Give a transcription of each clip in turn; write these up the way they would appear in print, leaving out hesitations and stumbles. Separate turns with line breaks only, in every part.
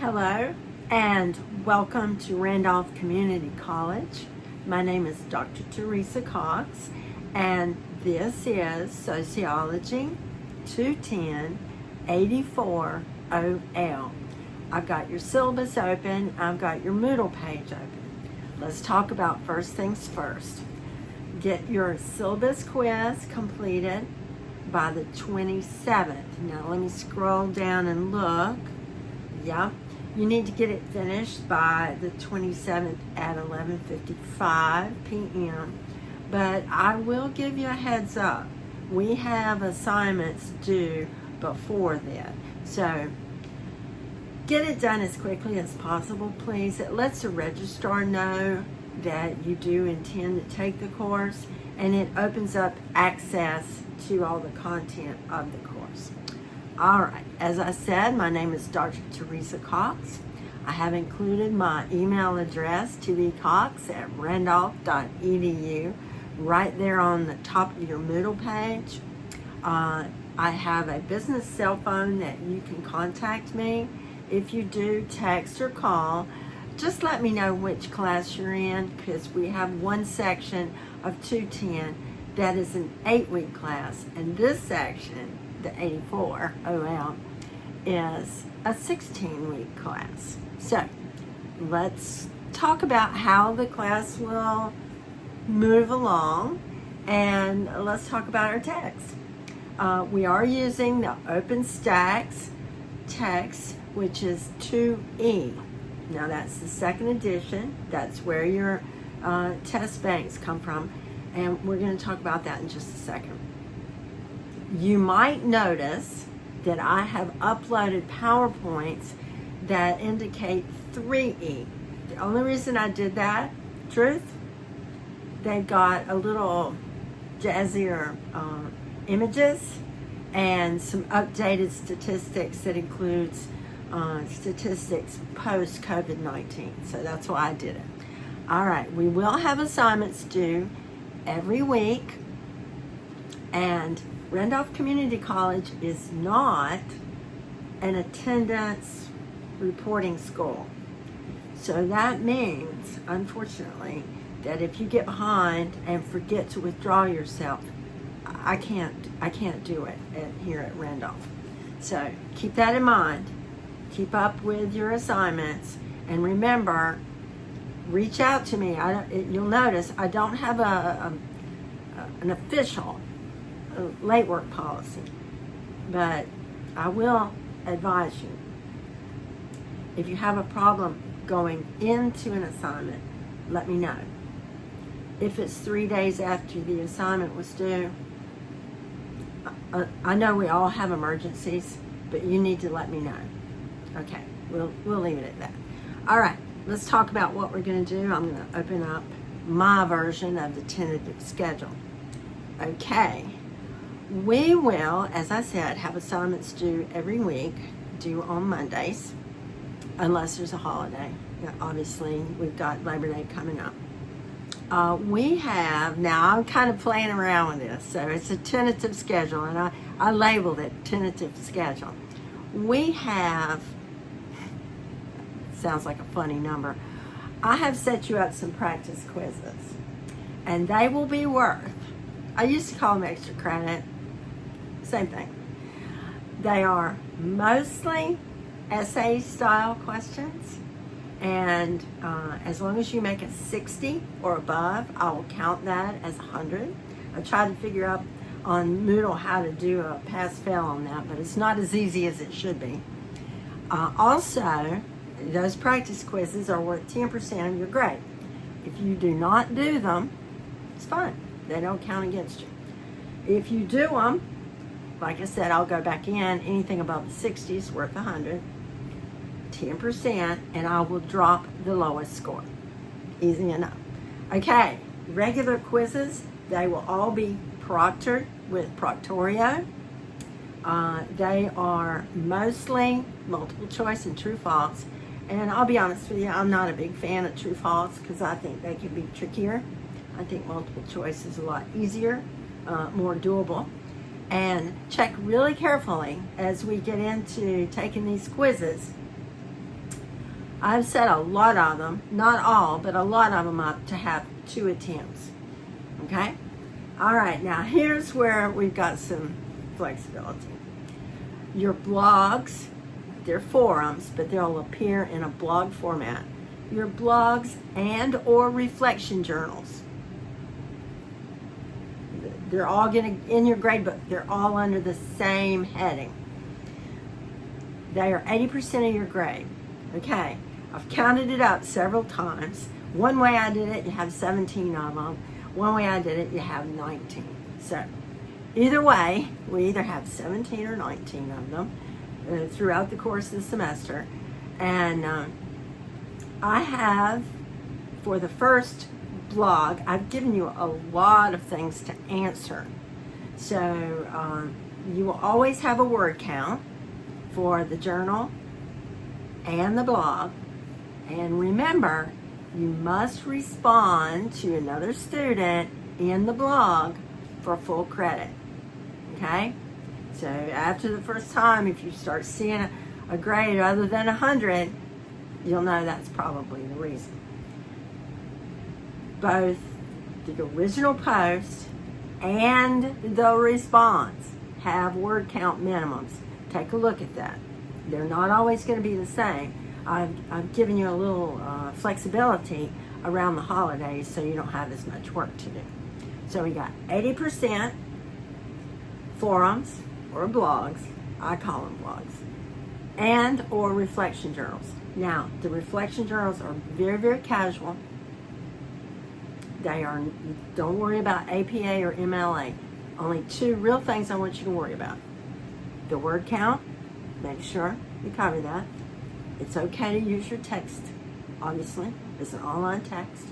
Hello and welcome to Randolph Community College. My name is Dr. Teresa Cox and this is Sociology 210 84OL. I've got your syllabus open, I've got your Moodle page open. Let's talk about first things first. Get your syllabus quiz completed by the 27th. Now let me scroll down and look. Yep. You need to get it finished by the 27th at 11:55 p.m. But I will give you a heads up. We have assignments due before that. So get it done as quickly as possible, please. It lets the registrar know that you do intend to take the course, and it opens up access to all the content of the course. All right, as I said, my name is Dr. Teresa Cox. I have included my email address, tbcox@randolph.edu, right there on the top of your Moodle page. I have a business cell phone that you can contact me. If you do text or call, just let me know which class you're in, because we have one section of 210 that is an 8-week class, and this section, the 84 OL, is a 16-week class. So let's talk about how the class will move along, and let's talk about our text. We are using the OpenStax text, which is 2E. Now that's the second edition. That's where your test banks come from, and we're going to talk about that in just a second. You might notice that I have uploaded PowerPoints that indicate 3E. The only reason I did that, truth, they got a little jazzier images and some updated statistics that includes statistics post COVID-19. So that's why I did it. All right, we will have assignments due every week, and Randolph Community College is not an attendance reporting school. So that means, unfortunately, that if you get behind and forget to withdraw yourself, I can't do it here at Randolph. So keep that in mind. Keep up with your assignments, and remember, reach out to me. You'll notice I don't have an official late work policy, but I will advise you. If you have a problem going into an assignment, let me know. If it's 3 days after the assignment was due, I know we all have emergencies, but you need to let me know. Okay, we'll leave it at that. All right, let's talk about what we're going to do. I'm going to open up my version of the tentative schedule. Okay, we will, as I said, have assignments due every week, due on Mondays, unless there's a holiday. Obviously, we've got Labor Day coming up. We have, now I'm kind of playing around with this, so it's a tentative schedule, and I labeled it tentative schedule. We have, sounds like a funny number, I have set you up some practice quizzes, and they will be worth, I used to call them extra credit, same thing. They are mostly essay style questions, and as long as you make a 60 or above, I will count that as 100. I tried to figure out on Moodle how to do a pass-fail on that, but it's not as easy as it should be. Also, those practice quizzes are worth 10% of your grade. If you do not do them, it's fine. They don't count against you. If you do them, like I said, I'll go back in. Anything above the 60 is worth 100. 10%, and I will drop the lowest score. Easy enough. Okay, regular quizzes, they will all be proctored with Proctorio. They are mostly multiple choice and true false, and I'll be honest with you, I'm not a big fan of true false because I think they can be trickier. I think multiple choice is a lot easier, more doable. And check really carefully as we get into taking these quizzes I've set a lot of them, not all, but a lot of them up to have 2 attempts. Okay? All right, now here's where we've got some flexibility. Your blogs, they're forums, but they'll appear in a blog format. Your blogs and or reflection journals. They're all in your gradebook. They're all under the same heading. They are 80% of your grade. Okay, I've counted it up several times. One way I did it, you have 17 of them. One way I did it, you have 19. So either way, we either have 17 or 19 of them throughout the course of the semester. And I have, for the first blog, I've given you a lot of things to answer. So you will always have a word count for the journal and the blog. And remember, you must respond to another student in the blog for full credit. Okay? So after the first time, if you start seeing a grade other than 100, you'll know that's probably the reason. Both the original post and the response have word count minimums. Take a look at that. They're not always going to be the same. I've given you a little flexibility around the holidays so you don't have as much work to do. So we got 80% forums or blogs, I call them blogs, and or reflection journals. Now, the reflection journals are very, very casual. Don't worry about APA or MLA. Only 2 real things I want you to worry about. The word count, make sure you cover that. It's okay to use your text, obviously. It's an online text.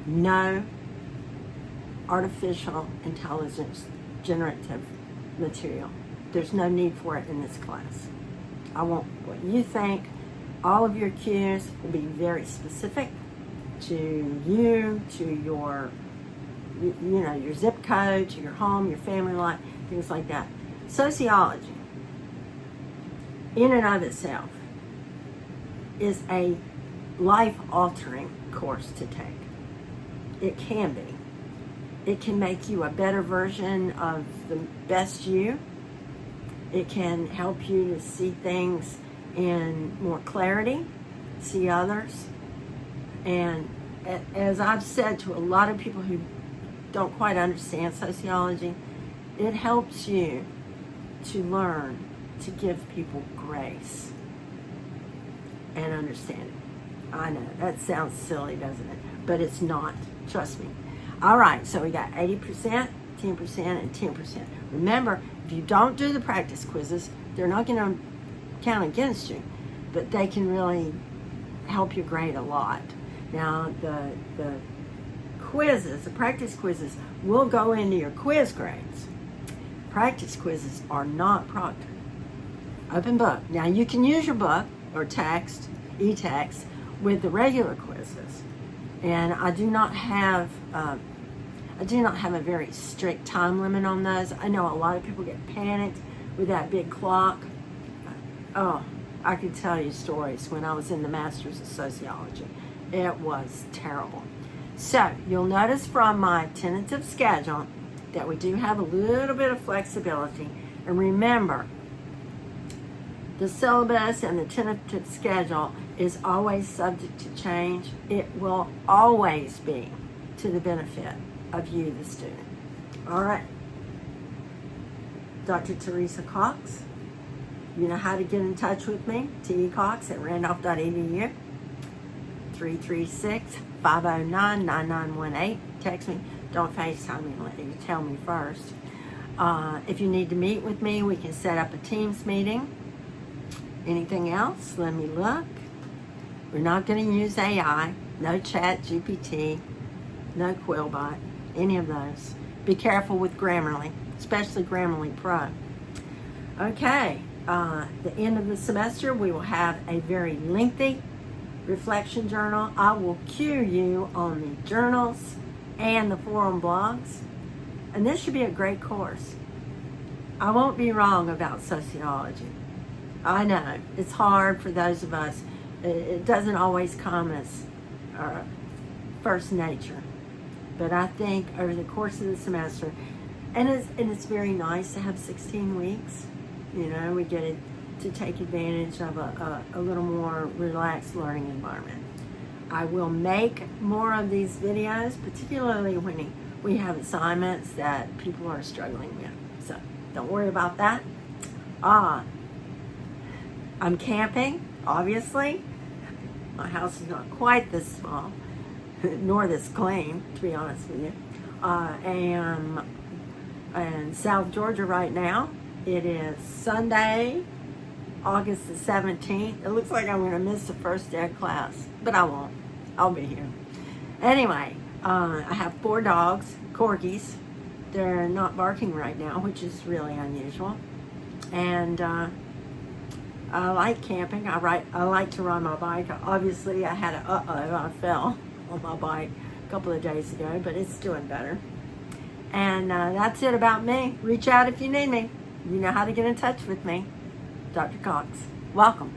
No artificial intelligence generative material. There's no need for it in this class. I want what you think. All of your cues will be very specific to you, to your, your zip code, to your home, your family life, things like that. Sociology, in and of itself, is a life-altering course to take. It can be. It can make you a better version of the best you. It can help you to see things in more clarity, see others. And as I've said to a lot of people who don't quite understand sociology, it helps you to learn to give people grace and understanding. I know, that sounds silly, doesn't it? But it's not. Trust me. All right, so we got 80%, 10%, and 10%. Remember, if you don't do the practice quizzes, they're not going to count against you, but they can really help you grade a lot. Now, the quizzes, the practice quizzes, will go into your quiz grades. Practice quizzes are not proctored. Open book. Now, you can use your book or text, e-text, with the regular quizzes. And I do not have a very strict time limit on those. I know a lot of people get panicked with that big clock. Oh, I could tell you stories when I was in the Masters of Sociology. It was terrible. So you'll notice from my tentative schedule that we do have a little bit of flexibility. And remember, the syllabus and the tentative schedule is always subject to change. It will always be to the benefit of you, the student. All right. Dr. Teresa Cox. You know how to get in touch with me. tecox@randolph.edu. 336-509-9918. Text me. Don't FaceTime me. Let you tell me first. If you need to meet with me, we can set up a Teams meeting. Anything else? Let me look. We're not going to use AI. No Chat GPT. No Quillbot. Any of those. Be careful with Grammarly, especially Grammarly Pro. Okay. The end of the semester, we will have a very lengthy reflection journal. I will cue you on the journals and the forum blogs. And this should be a great course. I won't be wrong about sociology. I know it's hard for those of us. It doesn't always come as first nature, but I think over the course of the semester, and it's very nice to have 16 weeks. You know, we get to take advantage of a little more relaxed learning environment. I will make more of these videos, particularly when we have assignments that people are struggling with. So don't worry about that. I'm camping, obviously. My house is not quite this small, nor this clean, to be honest with you. I am in South Georgia right now. It is Sunday, August the 17th. It looks like I'm going to miss the first day of class, but I won't. I'll be here. Anyway, I have 4 dogs, corgis. They're not barking right now, which is really unusual. And I like camping. I like to ride my bike. Obviously, I had I fell on my bike a couple of days ago, but it's doing better. And that's it about me. Reach out if you need me. You know how to get in touch with me. Dr. Cox. Welcome.